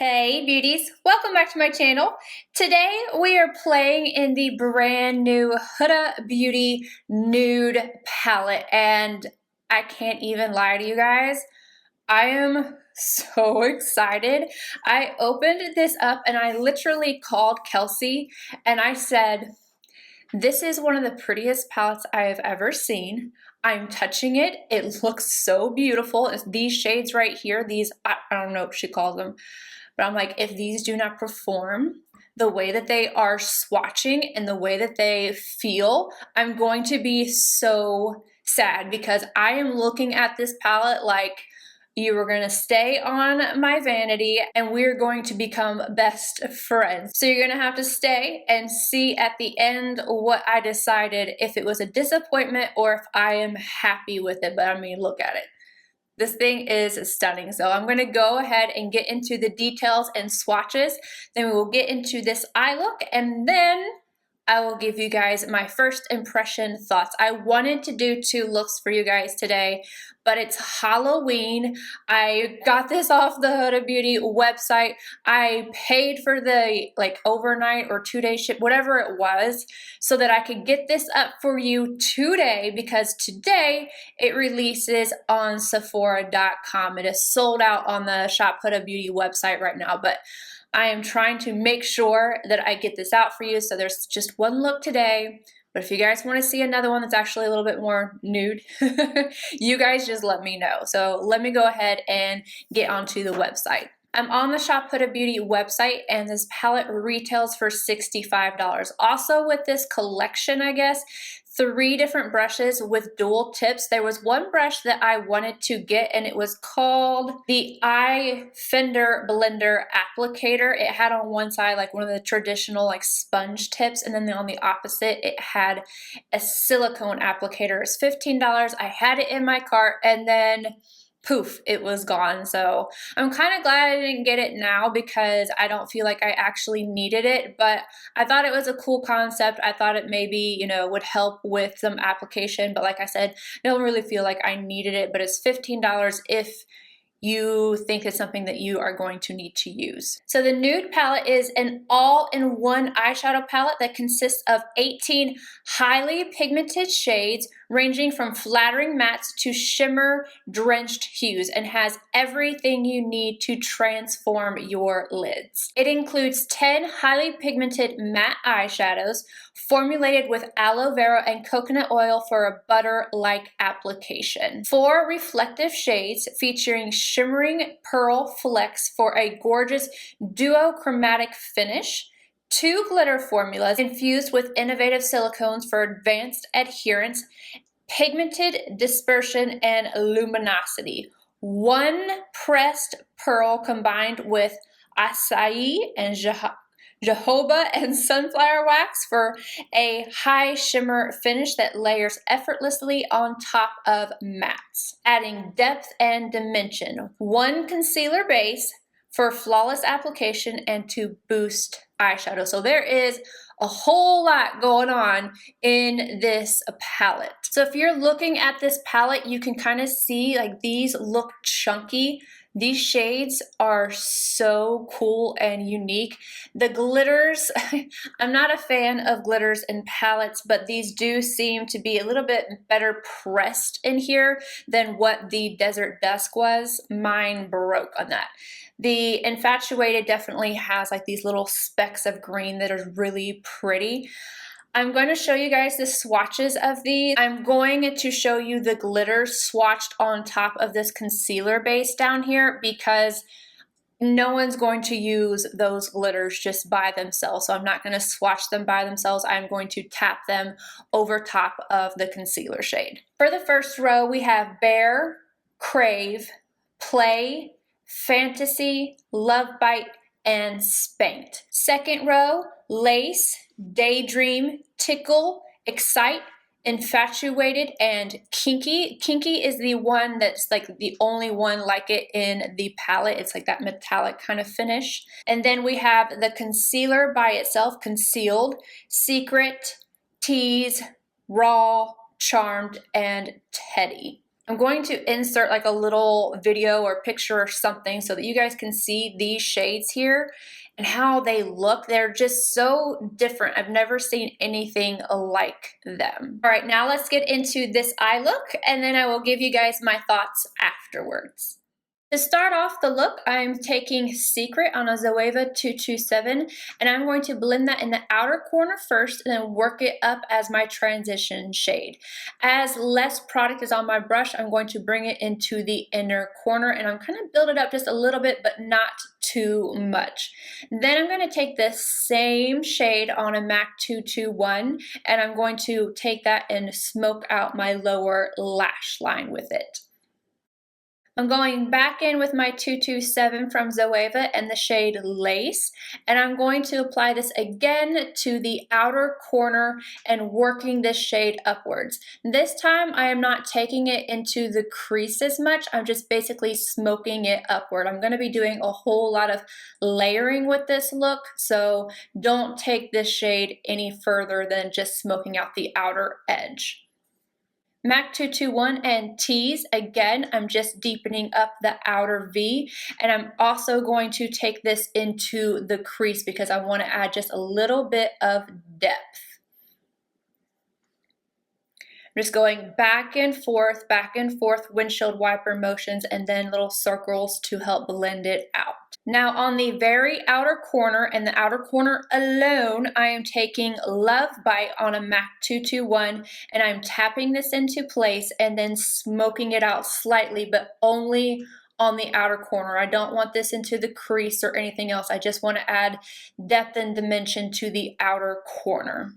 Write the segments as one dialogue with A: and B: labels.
A: Hey beauties, welcome back to my channel. Today we are playing in the brand new Huda Beauty Nude palette, and I can't even lie to you guys, I am so excited. I opened this up and I literally called Kelsey and I said, this is one of the prettiest palettes I have ever seen. I'm touching it. It looks so beautiful. It's these shades right here. These, I don't know what she calls them. But I'm like, if these do not perform the way that they are swatching and the way that they feel, I'm going to be so sad because I am looking at this palette like you were going to stay on my vanity and we're going to become best friends. So you're going to have to stay and see at the end what I decided, if it was a disappointment or if I am happy with it. But I mean, look at it. This thing is stunning. So I'm going to go ahead and get into the details and swatches. Then we will get into this eye look and then I will give you guys my first impression thoughts. I wanted to do 2 looks for you guys today, but it's Halloween. I got this off the Huda Beauty website. I paid for the overnight or 2-day ship, whatever it was, so that I could get this up for you today because today it releases on Sephora.com. It is sold out on the Shop Huda Beauty website right now, but I am trying to make sure that I get this out for you. So there's just 1 look today. But if you guys want to see another one that's actually a little bit more nude, you guys just let me know. So let me go ahead and get onto the website. I'm on the Shop Huda Beauty website and this palette retails for $65. Also with this collection, I guess, 3 different brushes with dual tips. There was 1 brush that I wanted to get and it was called the Eye Fender Blender Applicator. It had on one side like one of the traditional sponge tips, and then on the opposite it had a silicone applicator. It's $15. I had it in my cart and then poof, it was gone. So I'm kind of glad I didn't get it now because I don't feel like I actually needed it, but I thought it was a cool concept. I thought it maybe, would help with some application, but like I said, I don't really feel like I needed it, but it's $15 if you think it's something that you are going to need to use. So the Nude palette is an all-in-one eyeshadow palette that consists of 18 highly pigmented shades ranging from flattering mattes to shimmer drenched hues and has everything you need to transform your lids. It includes 10 highly pigmented matte eyeshadows formulated with aloe vera and coconut oil for a butter-like application. 4 reflective shades featuring shimmering pearl flecks for a gorgeous duochromatic finish. 2 glitter formulas infused with innovative silicones for advanced adherence, pigmented dispersion, and luminosity. 1 pressed pearl combined with acai and jojoba and sunflower wax for a high shimmer finish that layers effortlessly on top of mattes, adding depth and dimension. 1 concealer base for flawless application and to boost eyeshadow. So there is a whole lot going on in this palette. So if you're looking at this palette, you can kind of see these look chunky. These shades are so cool and unique. The glitters, I'm not a fan of glitters in palettes, but these do seem to be a little bit better pressed in here than what the Desert Dusk was. Mine broke on that. The Infatuated definitely has these little specks of green that are really pretty. I'm going to show you guys the swatches of these. I'm going to show you the glitter swatched on top of this concealer base down here because no one's going to use those glitters just by themselves. So I'm not going to swatch them by themselves. I'm going to tap them over top of the concealer shade. For the first row, we have Bare, Crave, Play, Fantasy, Love Bite, and Spanked. Second row, Lace, Daydream, Tickle, Excite, Infatuated, and Kinky. Kinky is the one that's the only one like it in the palette. It's that metallic kind of finish. And then we have the concealer by itself, Concealed, Secret, Tease, Raw, Charmed, and Teddy. I'm going to insert like a little video or picture or something so that you guys can see these shades here and how they look. They're just so different. I've never seen anything like them. All right, now let's get into this eye look, and then I will give you guys my thoughts afterwards. To start off the look, I'm taking Secret on a Zoeva 227, and I'm going to blend that in the outer corner first and then work it up as my transition shade. As less product is on my brush, I'm going to bring it into the inner corner, and I'm kind of build it up just a little bit, but not too much. Then I'm going to take this same shade on a MAC 221, and I'm going to take that and smoke out my lower lash line with it. I'm going back in with my 227 from Zoeva and the shade Lace, and I'm going to apply this again to the outer corner and working this shade upwards. This time I am not taking it into the crease as much, I'm just basically smoking it upward. I'm going to be doing a whole lot of layering with this look, so don't take this shade any further than just smoking out the outer edge. MAC 221 and Tease, again, I'm just deepening up the outer V, and I'm also going to take this into the crease because I want to add just a little bit of depth. I'm just going back and forth, windshield wiper motions, and then little circles to help blend it out. Now on the very outer corner and the outer corner alone, I am taking Love Bite on a MAC 221, and I'm tapping this into place and then smoking it out slightly, but only on the outer corner. I don't want this into the crease or anything else. I just want to add depth and dimension to the outer corner.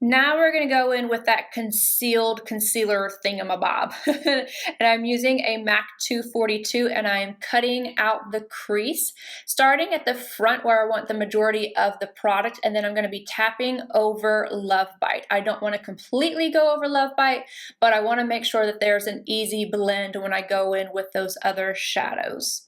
A: Now we're going to go in with that concealed concealer thingamabob. And I'm using a MAC 242, and I am cutting out the crease, starting at the front where I want the majority of the product, and then I'm going to be tapping over Love Bite. I don't want to completely go over Love Bite, but I want to make sure that there's an easy blend when I go in with those other shadows.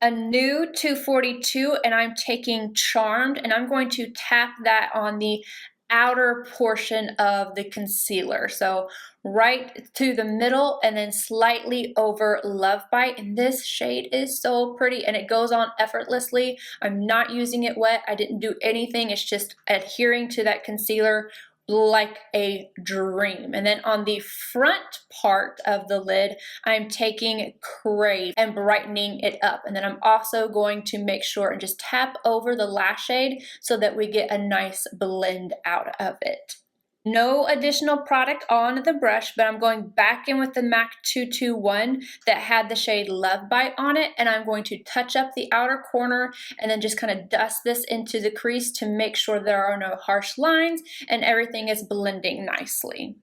A: A Nude 242, and I'm taking Charmed, and I'm going to tap that on the outer portion of the concealer. So right to the middle and then slightly over Love Bite. And this shade is so pretty and it goes on effortlessly. I'm not using it wet. I didn't do anything. It's just adhering to that concealer like a dream. And then on the front part of the lid, I'm taking Crave and brightening it up. And then I'm also going to make sure and just tap over the lash shade so that we get a nice blend out of it. No additional product on the brush, but I'm going back in with the MAC 221 that had the shade Love Bite on it, and I'm going to touch up the outer corner and then just kind of dust this into the crease to make sure there are no harsh lines and everything is blending nicely.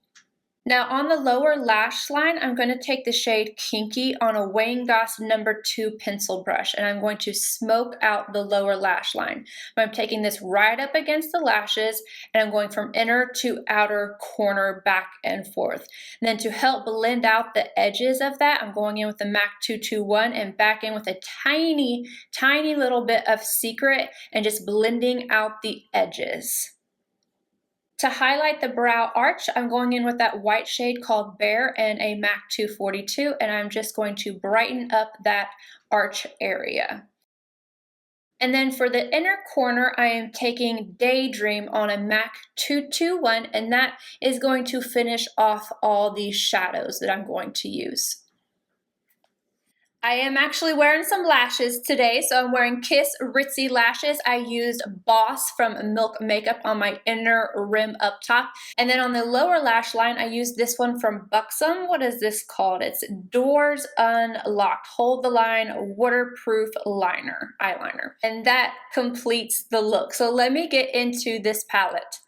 A: Now on the lower lash line, I'm going to take the shade Kinky on a Wayne Goss number 2 pencil brush, and I'm going to smoke out the lower lash line. I'm taking this right up against the lashes, and I'm going from inner to outer corner, back and forth. And then to help blend out the edges of that, I'm going in with the MAC 221 and back in with a tiny, tiny little bit of Secret and just blending out the edges. To highlight the brow arch, I'm going in with that white shade called Bear and a MAC 242, and I'm just going to brighten up that arch area. And then for the inner corner, I am taking Daydream on a MAC 221, and that is going to finish off all these shadows that I'm going to use. I am actually wearing some lashes today, so I'm wearing Kiss Ritzy lashes. I used Boss from Milk Makeup on my inner rim up top. And then on the lower lash line, I used this one from Buxom. What is this called? It's Doors Unlocked. Hold the Line Waterproof Eyeliner. And that completes the look. So let me get into this palette.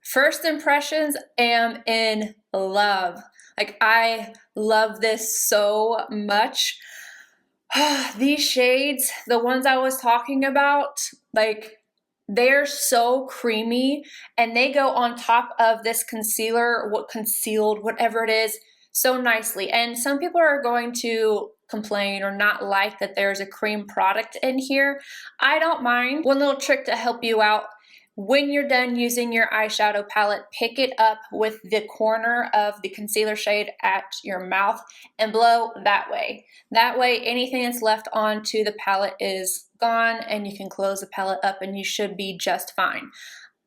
A: First impressions, am in love. Like, I love this so much. These shades, the ones I was talking about, like, they're so creamy and they go on top of this concealer, concealed, whatever it is, so nicely. And some people are going to complain or not like that there's a cream product in here. I don't mind. One little trick to help you out. When you're done using your eyeshadow palette, pick it up with the corner of the concealer shade at your mouth and blow that way. That way, anything that's left onto the palette is gone and you can close the palette up and you should be just fine.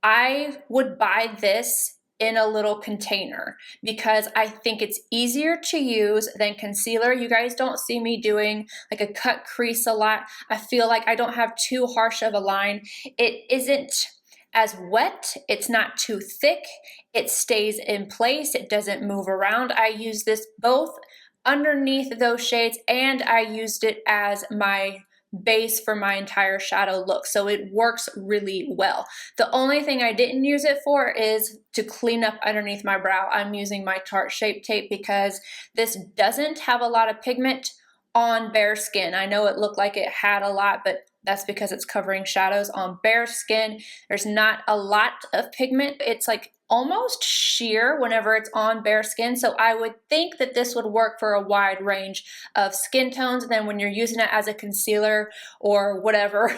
A: I would buy this in a little container because I think it's easier to use than concealer. You guys don't see me doing like a cut crease a lot. I feel like I don't have too harsh of a line. It isn't as wet, it's not too thick, it stays in place, it doesn't move around. I use this both underneath those shades and I used it as my base for my entire shadow look, so it works really well. The only thing I didn't use it for is to clean up underneath my brow. I'm using my Tarte Shape Tape because this doesn't have a lot of pigment on bare skin. I know it looked like it had a lot, but that's because it's covering shadows. On bare skin, there's not a lot of pigment. It's like almost sheer whenever it's on bare skin. So I would think that this would work for a wide range of skin tones. And then when you're using it as a concealer or whatever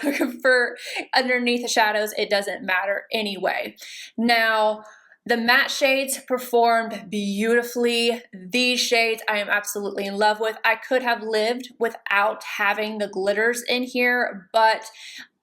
A: for underneath the shadows, it doesn't matter anyway. Now, the matte shades performed beautifully. These shades I am absolutely in love with. I could have lived without having the glitters in here, but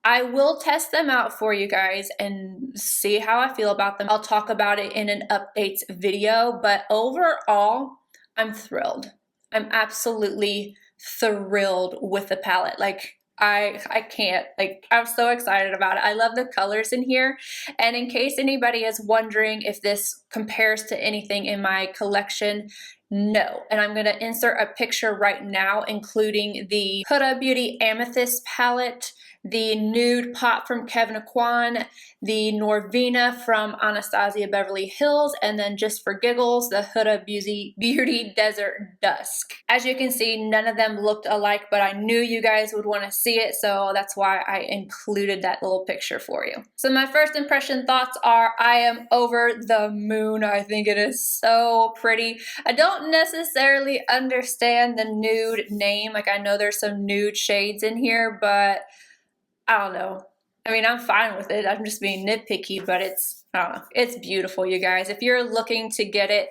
A: I will test them out for you guys and see how I feel about them. I'll talk about it in an updates video, but overall, I'm thrilled. I'm absolutely thrilled with the palette. Like, I can't, like, I'm so excited about it. I love the colors in here. And in case anybody is wondering if this compares to anything in my collection, no. And I'm gonna insert a picture right now, including the Huda Beauty Amethyst palette, the Nude Pop from Kevyn Aucoin, the Norvina from Anastasia Beverly Hills, and then just for giggles, the Huda Beauty Desert Dusk. As you can see, none of them looked alike, but I knew you guys would want to see it, so that's why I included that little picture for you. So my first impression thoughts are, I am over the moon. I think it is so pretty. I don't necessarily understand the nude name. Like, I know there's some nude shades in here, but I don't know. I mean, I'm fine with it. I'm just being nitpicky, but it's, I don't know. It's beautiful, you guys. If you're looking to get it,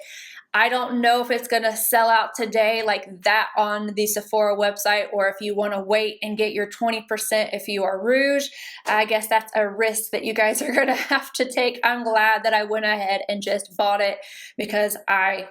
A: I don't know if it's gonna sell out today like that on the Sephora website, or if you wanna wait and get your 20% if you are Rouge. I guess that's a risk that you guys are gonna have to take. I'm glad that I went ahead and just bought it because I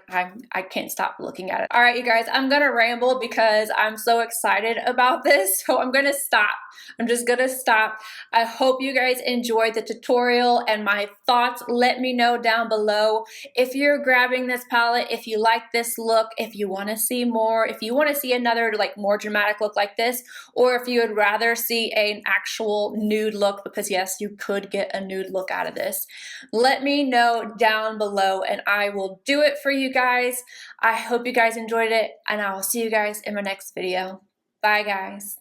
A: can't stop looking at it. All right, you guys, I'm gonna ramble because I'm so excited about this, so I'm gonna stop. I'm just gonna stop. I hope you guys enjoyed the tutorial and my thoughts. Let me know down below if you're grabbing this palette, if you like this look, if you want to see more, if you want to see another like more dramatic look like this, or if you would rather see an actual nude look, because yes, you could get a nude look out of this. Let me know down below and I will do it for you guys. I hope you guys enjoyed it and I will see you guys in my next video. Bye guys.